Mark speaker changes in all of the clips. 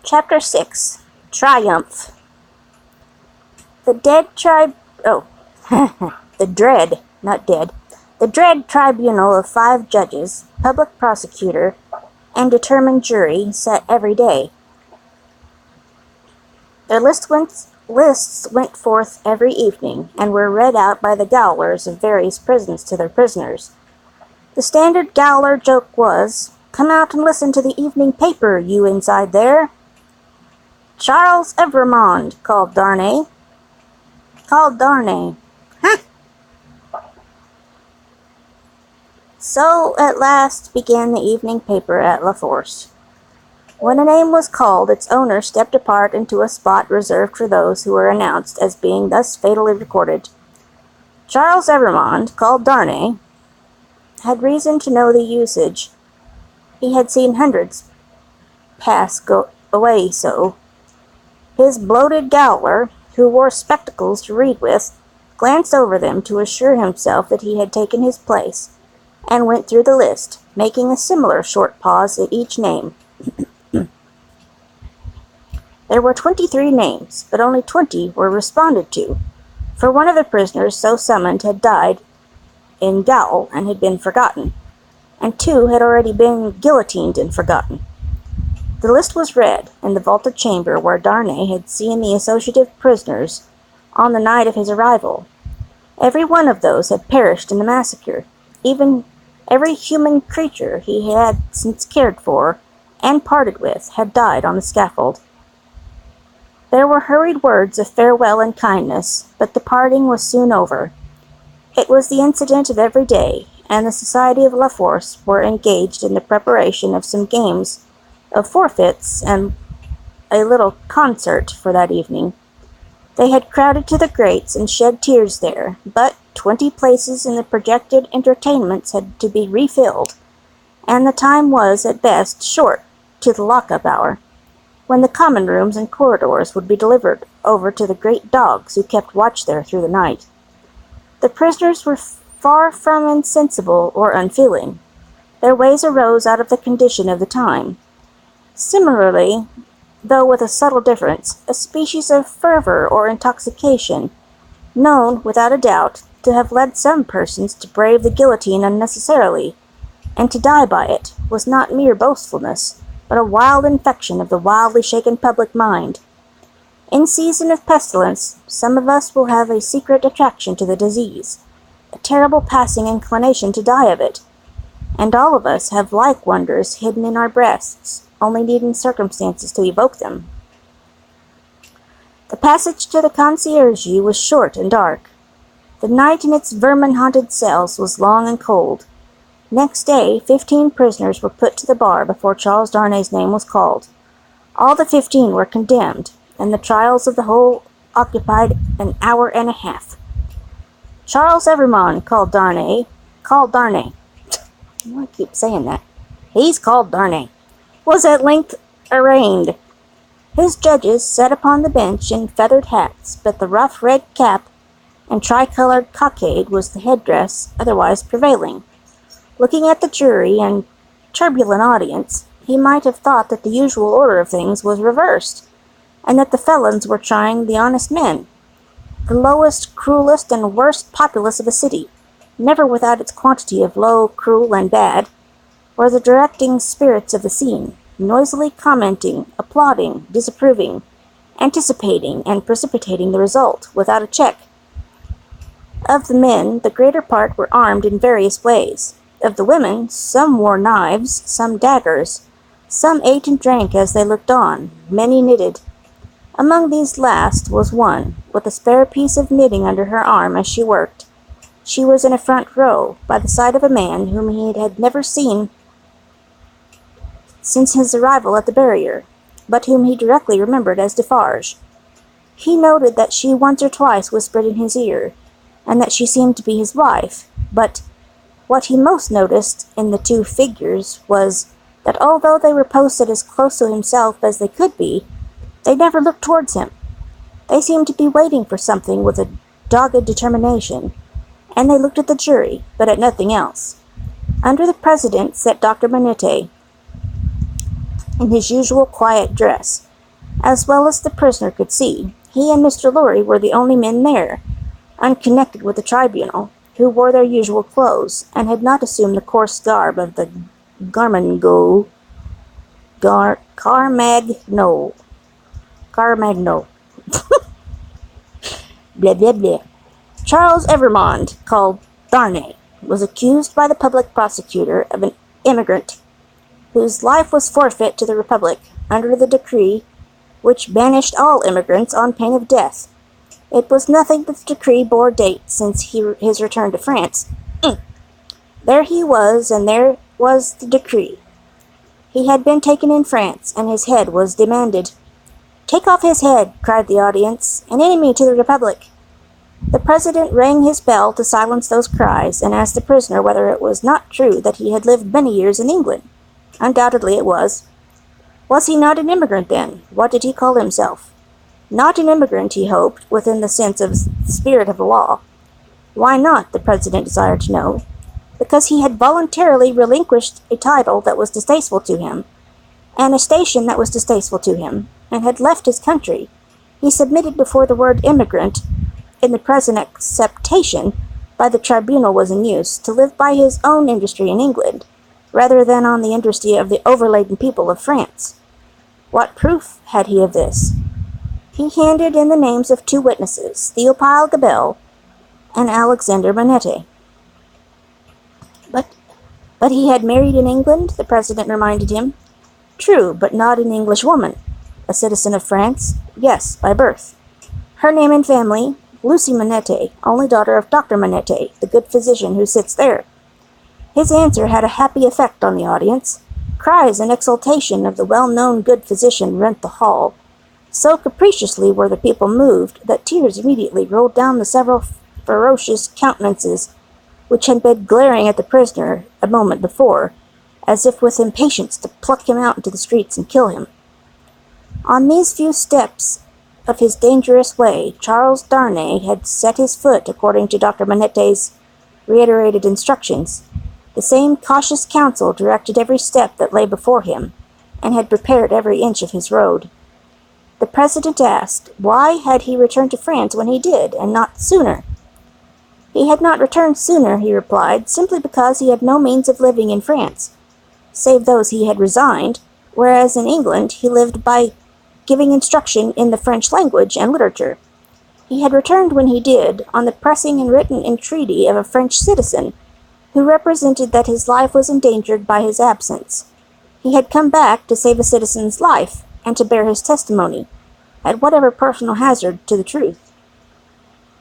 Speaker 1: Chapter 6. Triumph. The dread tribunal of 5 judges, public prosecutor, and determined jury sat every day. Their lists went forth every evening, and were read out by the gaolers of various prisons to their prisoners. The standard gaoler joke was, "Come out and listen to the evening paper, you inside there." "Charles Evrémonde," called Darnay. Huh? So at last began the evening paper at La Force. When a name was called, its owner stepped apart into a spot reserved for those who were announced as being thus fatally recorded. Charles Evrémonde, called Darnay, had reason to know the usage. He had seen hundreds go away so. His bloated gaoler, who wore spectacles to read with, glanced over them to assure himself that he had taken his place, and went through the list, making a similar short pause at each name. There were 23 names, but only 20 were responded to, for one of the prisoners so summoned had died in gaol and had been forgotten, and 2 had already been guillotined and forgotten. The list was read in the vaulted chamber where Darnay had seen the associative prisoners on the night of his arrival. Every one of those had perished in the massacre. Even every human creature he had since cared for and parted with had died on the scaffold. There were hurried words of farewell and kindness, but the parting was soon over. It was the incident of every day, and the Society of La Force were engaged in the preparation of some games of forfeits and a little concert for that evening. They had crowded to the grates and shed tears there, but 20 places in the projected entertainments had to be refilled, and the time was, at best, short to the lock-up hour, when the common rooms and corridors would be delivered over to the great dogs who kept watch there through the night. The prisoners were far from insensible or unfeeling. Their ways arose out of the condition of the time. Similarly, though with a subtle difference, a species of fervor or intoxication, known, without a doubt, to have led some persons to brave the guillotine unnecessarily, and to die by it, was not mere boastfulness, but a wild infection of the wildly shaken public mind. In season of pestilence, some of us will have a secret attraction to the disease, a terrible passing inclination to die of it, and all of us have like wonders hidden in our breasts, only needing circumstances to evoke them. The passage to the conciergerie was short and dark. The night in its vermin-haunted cells was long and cold. Next day, 15 prisoners were put to the bar before Charles Darnay's name was called. All the 15 were condemned, and the trials of the whole occupied an hour and a half. Charles Evrémonde, called Darnay. I keep saying that. He's called Darnay. Was at length arraigned. His judges sat upon the bench in feathered hats, but the rough red cap and tricolored cockade was the headdress otherwise prevailing. Looking at the jury and turbulent audience, he might have thought that the usual order of things was reversed, and that the felons were trying the honest men. The lowest, cruelest, and worst populace of a city, never without its quantity of low, cruel, and bad, were the directing spirits of the scene, noisily commenting, applauding, disapproving, anticipating, and precipitating the result, without a check. Of the men, the greater part were armed in various ways. Of the women, some wore knives, some daggers. Some ate and drank as they looked on, many knitted. Among these last was one, with a spare piece of knitting under her arm as she worked. She was in a front row, by the side of a man whom he had never seen since his arrival at the barrier, but whom he directly remembered as Defarge. He noted that she once or twice whispered in his ear, and that she seemed to be his wife, but what he most noticed in the 2 figures was that although they were posted as close to himself as they could be, they never looked towards him. They seemed to be waiting for something with a dogged determination, and they looked at the jury, but at nothing else. Under the president sat Dr. Manette, in his usual quiet dress, As well as the prisoner could see, he and Mr. Lorry were the only men there, unconnected with the tribunal, who wore their usual clothes, and had not assumed the coarse garb of the Carmagno. Blah, blah, blah. Charles Evermond, called Darnay, was accused by the public prosecutor of an immigrant whose life was forfeit to the Republic under the decree which banished all immigrants on pain of death. It was nothing but the decree bore date since his return to France. There he was, and there was the decree. He had been taken in France, and his head was demanded. "Take off his head," cried the audience, "an enemy to the Republic." The president rang his bell to silence those cries, and asked the prisoner whether it was not true that he had lived many years in England. Undoubtedly it was. Was he not an immigrant, then? What did he call himself? Not an immigrant, he hoped, within the sense of the spirit of the law. Why not, the president desired to know. Because he had voluntarily relinquished a title that was distasteful to him, and a station that was distasteful to him, and had left his country. He submitted before the word immigrant, in the present acceptation by the tribunal was in use, to live by his own industry in England, rather than on the industry of the overladen people of France. What proof had he of this? He handed in the names of 2 witnesses, Theophile Gabelle and Alexander Manette. But he had married in England, the president reminded him. True, but not an English woman. A citizen of France? Yes, by birth. Her name and family, Lucy Manette, only daughter of Dr. Manette, the good physician who sits there. His answer had a happy effect on the audience. Cries and exultation of the well-known good physician rent the hall. So capriciously were the people moved that tears immediately rolled down the several ferocious countenances which had been glaring at the prisoner a moment before, as if with impatience to pluck him out into the streets and kill him. On these few steps of his dangerous way, Charles Darnay had set his foot according to Dr. Manette's reiterated instructions. The same cautious counsel directed every step that lay before him, and had prepared every inch of his road. The president asked, why had he returned to France when he did, and not sooner? He had not returned sooner, he replied, simply because he had no means of living in France, save those he had resigned, whereas in England he lived by giving instruction in the French language and literature. He had returned when he did, on the pressing and written entreaty of a French citizen, who represented that his life was endangered by his absence. He had come back to save a citizen's life, and to bear his testimony, at whatever personal hazard to the truth.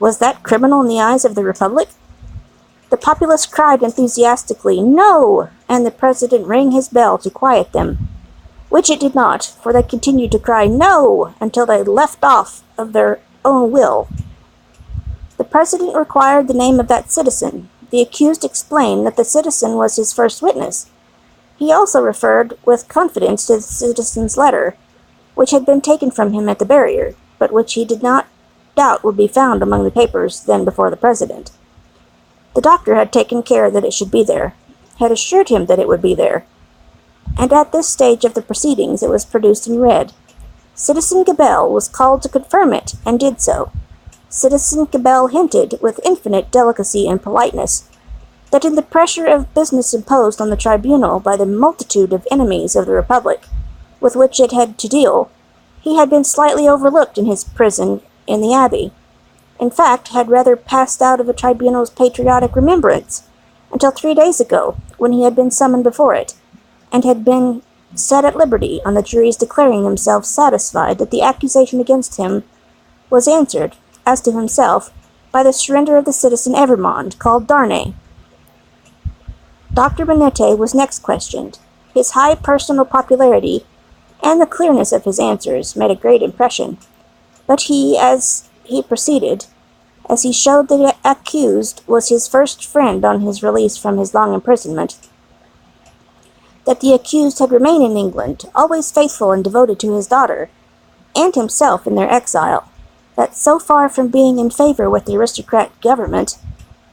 Speaker 1: Was that criminal in the eyes of the Republic? The populace cried enthusiastically, "No!" and the president rang his bell to quiet them, which it did not, for they continued to cry "No!" until they left off of their own will. The president required the name of that citizen. The accused explained that the citizen was his first witness. He also referred with confidence to the citizen's letter, which had been taken from him at the barrier, but which he did not doubt would be found among the papers then before the president. The doctor had taken care that it should be there, had assured him that it would be there, and at this stage of the proceedings it was produced and read. Citizen Gabelle was called to confirm it, and did so. Citizen Gabelle hinted, with infinite delicacy and politeness, that in the pressure of business imposed on the tribunal by the multitude of enemies of the Republic with which it had to deal, he had been slightly overlooked in his prison in the Abbey. In fact, had rather passed out of the tribunal's patriotic remembrance, until 3 days ago, when he had been summoned before it, and had been set at liberty on the jury's declaring themselves satisfied that the accusation against him was answered, as to himself, by the surrender of the citizen Evermond, called Darnay. Dr. Manette was next questioned. His high personal popularity and the clearness of his answers made a great impression, but as he proceeded, as he showed the accused was his first friend on his release from his long imprisonment, that the accused had remained in England, always faithful and devoted to his daughter, and himself in their exile, that so far from being in favor with the aristocrat government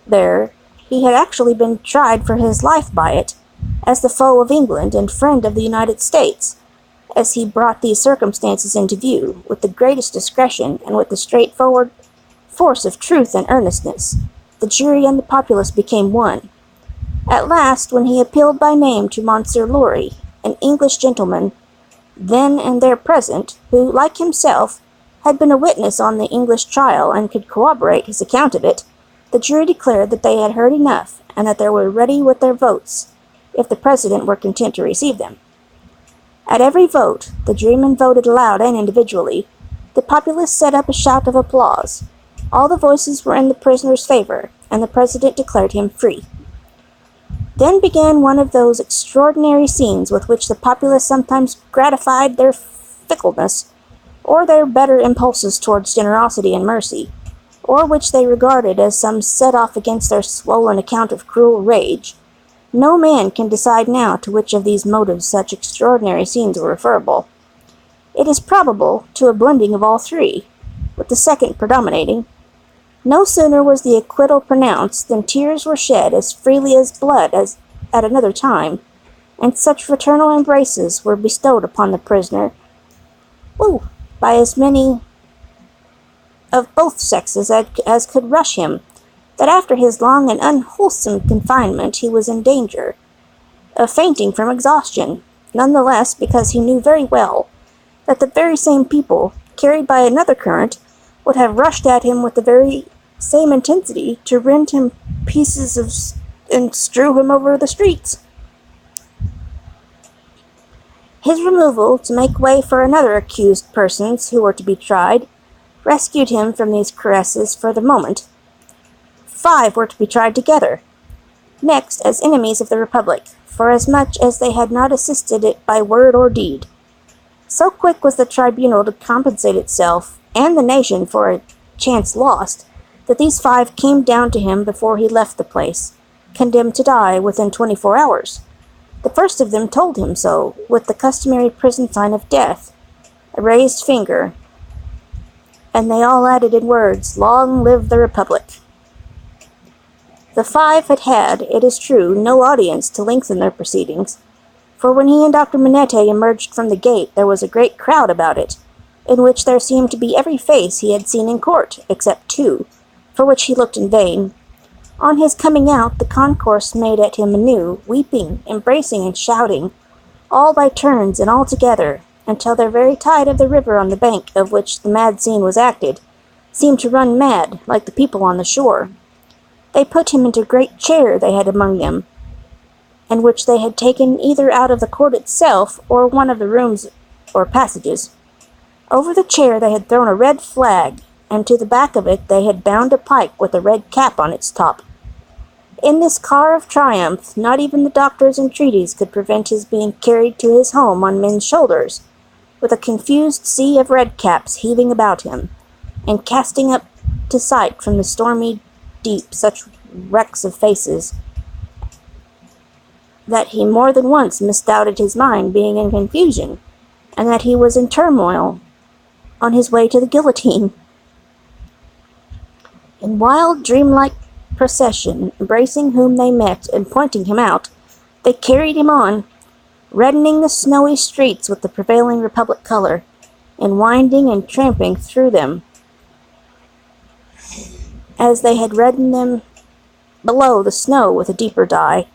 Speaker 1: there, he had actually been tried for his life by it, as the foe of England and friend of the United States, as he brought these circumstances into view, with the greatest discretion and with the straightforward force of truth and earnestness. The jury and the populace became one. At last, when he appealed by name to Monsieur Lorry, an English gentleman, then and there present, who, like himself, had been a witness on the English trial and could corroborate his account of it, the jury declared that they had heard enough, and that they were ready with their votes, if the President were content to receive them. At every vote, the jurymen voted aloud and individually. The populace set up a shout of applause. All the voices were in the prisoner's favor, and the President declared him free. Then began one of those extraordinary scenes with which the populace sometimes gratified their fickleness, or their better impulses towards generosity and mercy, or which they regarded as some set-off against their swollen account of cruel rage. No man can decide now to which of these motives such extraordinary scenes were referable. It is probable to a blending of all three, with the second predominating. No sooner was the acquittal pronounced than tears were shed as freely as blood as at another time, and such fraternal embraces were bestowed upon the prisoner by as many of both sexes as could rush him, that after his long and unwholesome confinement he was in danger of fainting from exhaustion, none the less because he knew very well that the very same people, carried by another current, would have rushed at him with the very same intensity to rend him pieces and strew him over the streets. His removal, to make way for another accused persons who were to be tried, rescued him from these caresses for the moment. 5 were to be tried together. Next, as enemies of the Republic, forasmuch as they had not assisted it by word or deed. So quick was the tribunal to compensate itself and the nation for a chance lost, that these 5 came down to him before he left the place, condemned to die within 24 hours. The first of them told him so, with the customary prison sign of death, a raised finger, and they all added in words, "Long live the Republic." The 5 had, it is true, no audience to lengthen their proceedings, for when he and Dr. Manette emerged from the gate there was a great crowd about it, in which there seemed to be every face he had seen in court, except 2, for which he looked in vain. On his coming out, the concourse made at him anew, weeping, embracing, and shouting, all by turns and all together, until their very tide of the river on the bank of which the mad scene was acted seemed to run mad, like the people on the shore. They put him into a great chair they had among them, and which they had taken either out of the court itself or one of the rooms or passages. Over the chair they had thrown a red flag, and to the back of it they had bound a pike with a red cap on its top. In this car of triumph, not even the doctor's entreaties could prevent his being carried to his home on men's shoulders, with a confused sea of red caps heaving about him, and casting up to sight from the stormy deep such wrecks of faces, that he more than once misdoubted his mind being in confusion, and that he was in turmoil on his way to the guillotine. In wild, dreamlike procession, embracing whom they met and pointing him out, they carried him on, reddening the snowy streets with the prevailing Republic color, and winding and tramping through them as they had reddened them below the snow with a deeper dye.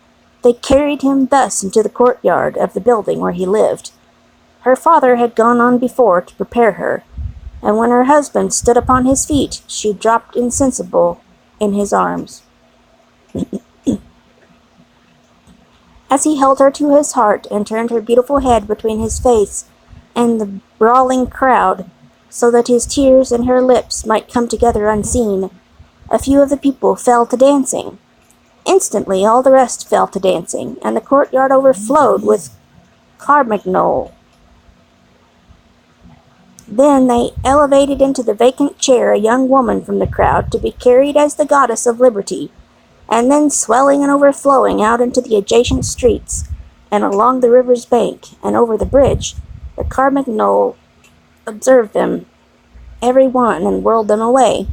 Speaker 1: They carried him thus into the courtyard of the building where he lived. Her father had gone on before to prepare her, and when her husband stood upon his feet, she dropped insensible in his arms. As he held her to his heart and turned her beautiful head between his face and the brawling crowd, so that his tears and her lips might come together unseen, a few of the people fell to dancing. Instantly all the rest fell to dancing, and the courtyard overflowed with carmagnole. Then they elevated into the vacant chair a young woman from the crowd to be carried as the goddess of liberty, and then swelling and overflowing out into the adjacent streets, and along the river's bank, and over the bridge, the carmagnole observed them, every one, and whirled them away.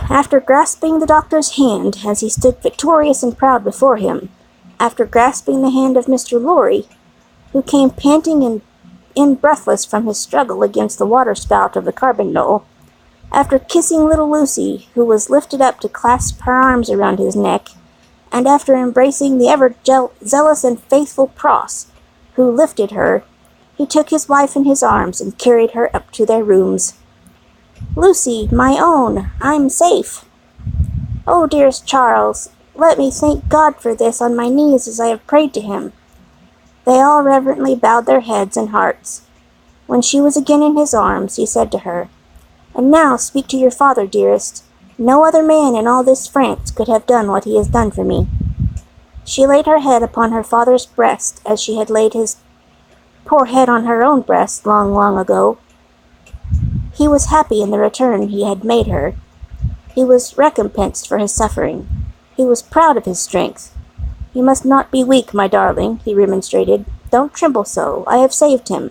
Speaker 1: After grasping the doctor's hand, as he stood victorious and proud before him, after grasping the hand of Mr. Lorry, who came panting and breathless from his struggle against the waterspout of the carbon knoll. After kissing little Lucy, who was lifted up to clasp her arms around his neck, and after embracing the ever-zealous and faithful Pross, who lifted her, he took his wife in his arms and carried her up to their rooms. "Lucy, my own, I'm safe. Oh, dearest Charles, let me thank God for this on my knees as I have prayed to him." They all reverently bowed their heads and hearts. When she was again in his arms, he said to her, "And now speak to your father, dearest. No other man in all this France could have done what he has done for me." She laid her head upon her father's breast as she had laid his poor head on her own breast long, long ago. He was happy in the return he had made her. He was recompensed for his suffering. He was proud of his strength. "You must not be weak, my darling," he remonstrated. "Don't tremble so. I have saved him.